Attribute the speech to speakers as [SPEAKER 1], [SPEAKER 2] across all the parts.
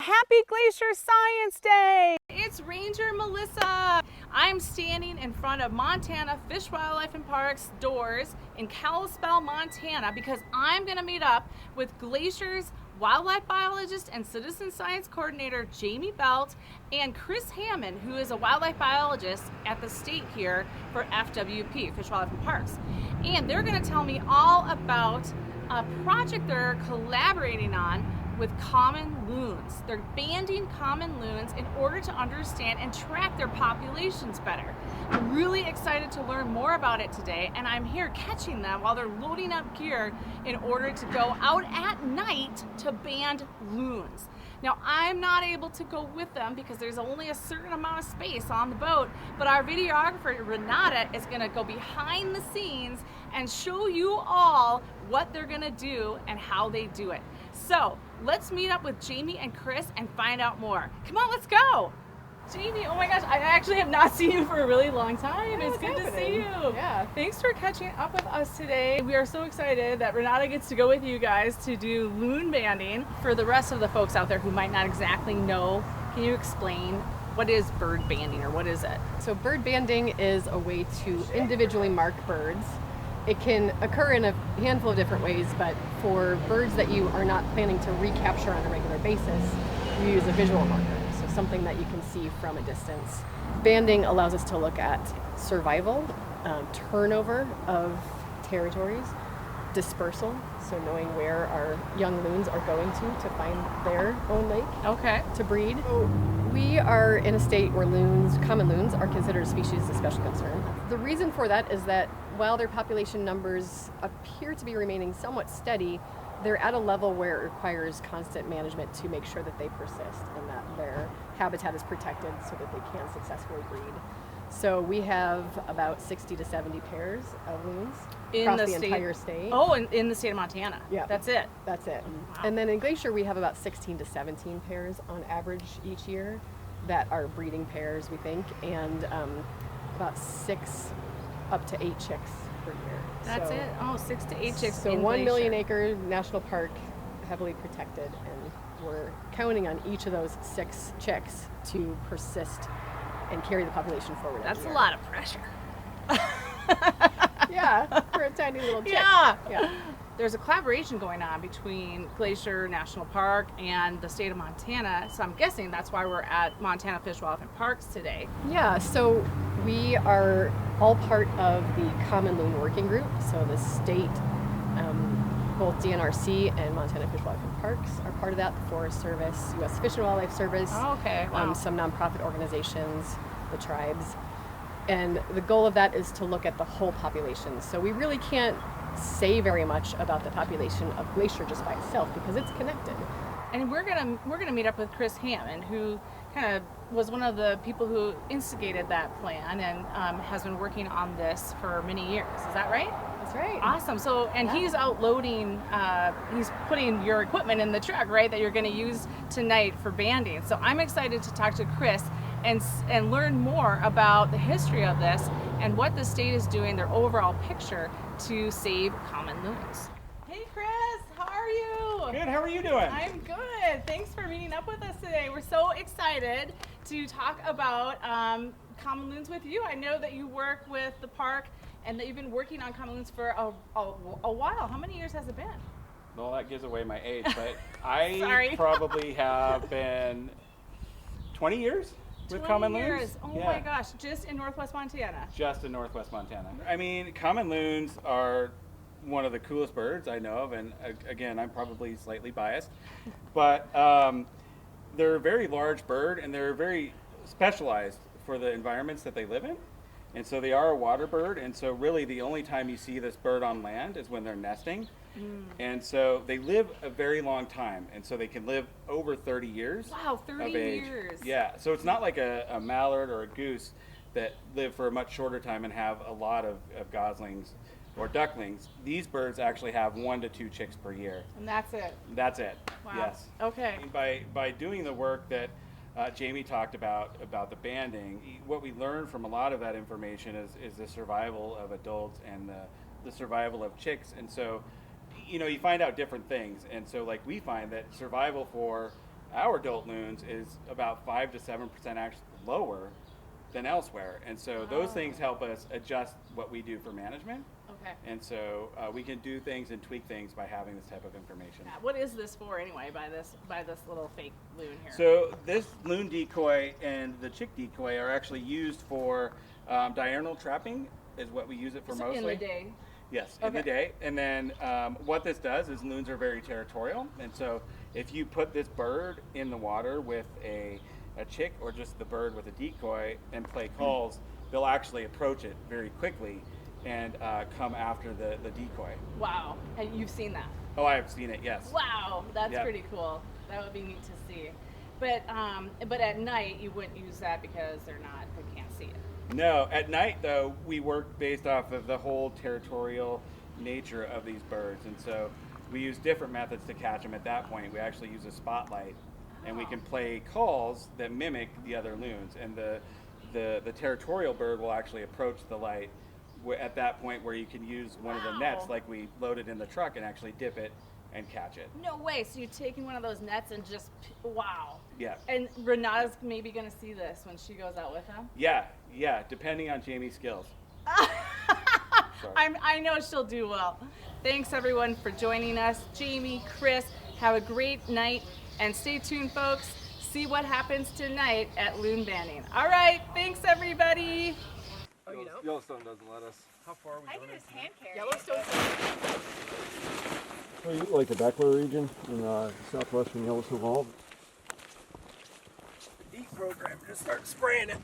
[SPEAKER 1] Happy Glacier Science Day! It's Ranger Melissa. I'm standing in front of Montana Fish, Wildlife, and Parks doors in Kalispell, Montana, because I'm going to meet up with Glacier's wildlife biologist and citizen science coordinator Jami and Chris Hammond, who is a wildlife biologist at the state here for FWP, Fish, Wildlife, and Parks. And they're going to tell me all about a project they're collaborating on with Common Loons. They're banding Common Loons in order to understand and track their populations better. I'm really excited to learn more about it today, and I'm here catching them while they're loading up gear in order to go out at night to band loons. Now, I'm not able to go with them because there's only a certain amount of space on the boat, but our videographer, Renata, is gonna go behind the scenes and show you all what they're gonna do and how they do it. So, let's meet up with Jami and Chris and find out more. Come on, let's go! Jami, oh my gosh, I actually have not seen you for a really long time. It's good to see you.
[SPEAKER 2] Yeah.
[SPEAKER 1] Thanks for catching up with us today. We are so excited that Renata gets to go with you guys to do loon banding. For the rest of the folks out there who might not exactly know, can you explain what is bird banding, or what is it?
[SPEAKER 2] So bird banding is a way to individually mark birds. It can occur in a handful of different ways, but for birds that you are not planning to recapture on a regular basis, you use a visual marker, so something that you can see from a distance. Banding allows us to look at survival, turnover of territories, dispersal, so knowing where our young loons are going to find their own lake to breed. So we are in a state where common loons, are considered a species of special concern. The reason for that is that while their population numbers appear to be remaining somewhat steady, they're at a level where it requires constant management to make sure that they persist and that their habitat is protected so that they can successfully breed. So we have about 60 to 70 pairs of loons across the entire state.
[SPEAKER 1] Oh, in the state of Montana.
[SPEAKER 2] Yeah.
[SPEAKER 1] That's it.
[SPEAKER 2] That's it.
[SPEAKER 1] Wow.
[SPEAKER 2] And then in Glacier, we have about 16 to 17 pairs on average each year that are breeding pairs, we think, and about 6 up to 8 chicks per year.
[SPEAKER 1] That's it? Oh, 6 to 8 chicks
[SPEAKER 2] So
[SPEAKER 1] in
[SPEAKER 2] 1 million
[SPEAKER 1] Glacier.
[SPEAKER 2] acre national park, heavily protected, and we're counting on each of those 6 chicks to persist and carry the population forward.
[SPEAKER 1] That's a lot of pressure.
[SPEAKER 2] Yeah, for a tiny little chick.
[SPEAKER 1] Yeah. There's a collaboration going on between Glacier National Park and the state of Montana, so I'm guessing that's why we're at Montana Fish, Wildlife, and Parks today.
[SPEAKER 2] Yeah, so we are all part of the Common Loon working group. So the state, both DNRC and Montana Fish, Wildlife, and Parks are part of that. The Forest Service, U.S. Fish and Wildlife Service,
[SPEAKER 1] Oh, okay. Wow.
[SPEAKER 2] some nonprofit organizations, the tribes. And the goal of that is to look at the whole population. So we really can't say very much about the population of Glacier just by itself because it's connected.
[SPEAKER 1] And we're gonna meet up with Chris Hammond, who kind of was one of the people who instigated that plan and has been working on this for many years. Is that right?
[SPEAKER 2] That's right.
[SPEAKER 1] Awesome. So, and he's out loading, he's putting your equipment in the truck, right, that you're going to use tonight for banding. So I'm excited to talk to Chris and learn more about the history of this and what the state is doing, their overall picture to save common loons. Hey Chris, how are you?
[SPEAKER 3] Good, how are you doing?
[SPEAKER 1] I'm good. Thanks for meeting up with us today. We're so excited to talk about common loons with you. I know that you work with the park and that you've been working on common loons for a while. How many years has it been?
[SPEAKER 3] Well, that gives away my age, but I
[SPEAKER 1] Sorry.
[SPEAKER 3] probably have been 20 years with Common
[SPEAKER 1] years.
[SPEAKER 3] Loons.
[SPEAKER 1] Oh my gosh, just in Northwest Montana.
[SPEAKER 3] Just in Northwest Montana. I mean, Common Loons are one of the coolest birds I know of, and again, I'm probably slightly biased, but they're a very large bird and they're very specialized for the environments that they live in. And so they are a water bird, and so really the only time you see this bird on land is when they're nesting. And so they live a very long time, and so they can live over 30 years.
[SPEAKER 1] Wow, 30
[SPEAKER 3] of age.
[SPEAKER 1] years.
[SPEAKER 3] Yeah, so it's not like a mallard or a goose that live for a much shorter time and have a lot of goslings or ducklings. These birds actually have 1 to 2 chicks per year.
[SPEAKER 1] And that's it.
[SPEAKER 3] That's it.
[SPEAKER 1] Wow.
[SPEAKER 3] Yes.
[SPEAKER 1] Okay.
[SPEAKER 3] By doing the work that Jami talked about the banding, what we learned from a lot of that information is the survival of adults and the survival of chicks. And so, you find out different things. And so, like, we find that survival for our adult loons is about 5 to 7% actually lower than elsewhere. And so those things help us adjust what we do for management.
[SPEAKER 1] Okay.
[SPEAKER 3] And so we can do things and tweak things by having this type of information.
[SPEAKER 1] Yeah, what is this for anyway, by this little fake loon here?
[SPEAKER 3] So this loon decoy and the chick decoy are actually used for diurnal trapping is what we use it for mostly.
[SPEAKER 1] In the day.
[SPEAKER 3] Yes, in the day. And then what this does is loons are very territorial. And so if you put this bird in the water with a chick or just the bird with a decoy and play calls, they'll actually approach it very quickly and come after the decoy.
[SPEAKER 1] Wow. And you've seen that?
[SPEAKER 3] Oh, I have seen it, yes.
[SPEAKER 1] Wow, that's pretty cool. That would be neat to see. But at night you wouldn't use that because they can't see it.
[SPEAKER 3] No, at night though, we work based off of the whole territorial nature of these birds. And so we use different methods to catch them at that point. We actually use a spotlight and we can play calls that mimic the other loons. And the territorial bird will actually approach the light at that point where you can use one of the nets like we loaded in the truck and actually dip it and catch it.
[SPEAKER 1] No way. So you're taking one of those nets and just, wow.
[SPEAKER 3] Yeah.
[SPEAKER 1] And Renata's maybe going to see this when she goes out with him?
[SPEAKER 3] Yeah, depending on Jami's skills.
[SPEAKER 1] I know she'll do well. Thanks everyone for joining us. Jami, Chris, have a great night and stay tuned, folks. See what happens tonight at loon banding. All right, thanks everybody.
[SPEAKER 2] Oh, you know?
[SPEAKER 4] Yellowstone doesn't let us. How far are we going?
[SPEAKER 1] I can just hand carry.
[SPEAKER 2] Yellowstone.
[SPEAKER 4] Like the Beckler region in southwestern Yellowstone Hall. Eat program, just start spraying it.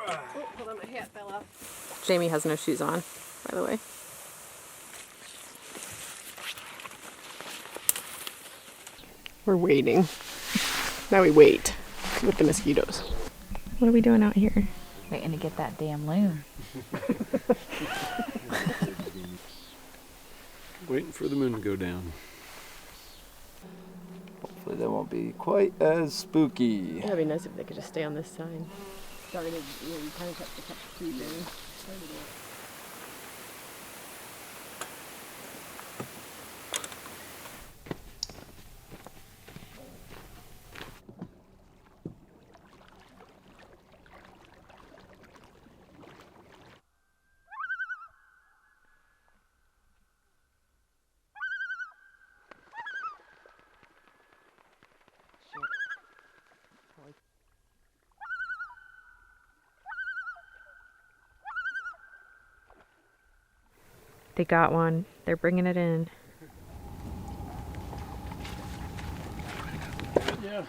[SPEAKER 2] Oh, hold on, my hat fell off. Jami has no shoes on, by the way. We're waiting. Now we wait with the mosquitoes. What are we doing out here?
[SPEAKER 5] Waiting to get that damn loon.
[SPEAKER 4] Waiting for the moon to go down. Hopefully they won't be quite as spooky.
[SPEAKER 2] It'd be nice if they could just stay on this side. Started, you kind of have to catch the creep in.
[SPEAKER 5] They got one. They're bringing it in.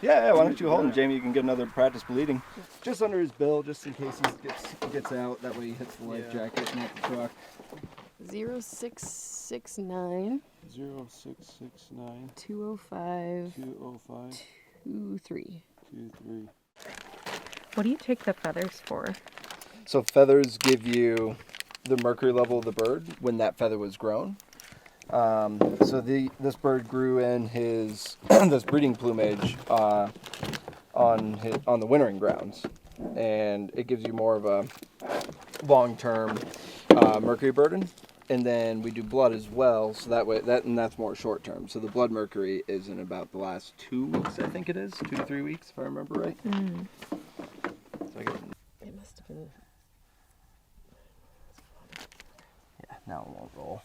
[SPEAKER 6] Yeah, why don't you hold him, Jami? You can get another practice bleeding. Just under his bill, just in case he gets out. That way he hits the life jacket, not the truck.
[SPEAKER 2] 0669
[SPEAKER 4] 0669
[SPEAKER 2] 205
[SPEAKER 4] 205
[SPEAKER 2] 23.
[SPEAKER 4] 23.
[SPEAKER 5] What do you take the feathers for?
[SPEAKER 6] So feathers give you the mercury level of the bird when that feather was grown. This bird grew in his this breeding plumage on the wintering grounds, and it gives you more of a long-term mercury burden. And then we do blood as well, so that's more short-term. So the blood mercury is in about the last 2 weeks, I think it is, 2 to 3 weeks, if I remember right.
[SPEAKER 5] Mm.
[SPEAKER 2] It must have been.
[SPEAKER 6] Yeah, now it won't roll.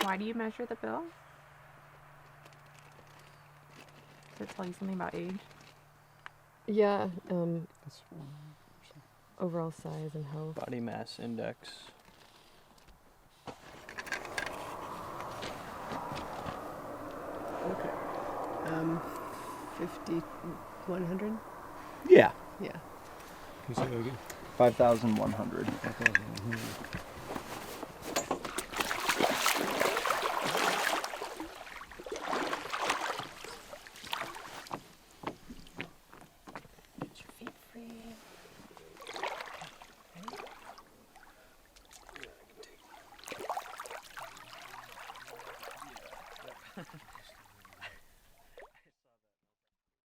[SPEAKER 5] Why do you measure the bill? Does it tell you something about age?
[SPEAKER 2] Yeah, overall size and health.
[SPEAKER 7] Body mass index.
[SPEAKER 2] Okay. 5,100?
[SPEAKER 6] Yeah.
[SPEAKER 2] Yeah.
[SPEAKER 4] Can you say that again?
[SPEAKER 6] 5,100.
[SPEAKER 4] 5,100.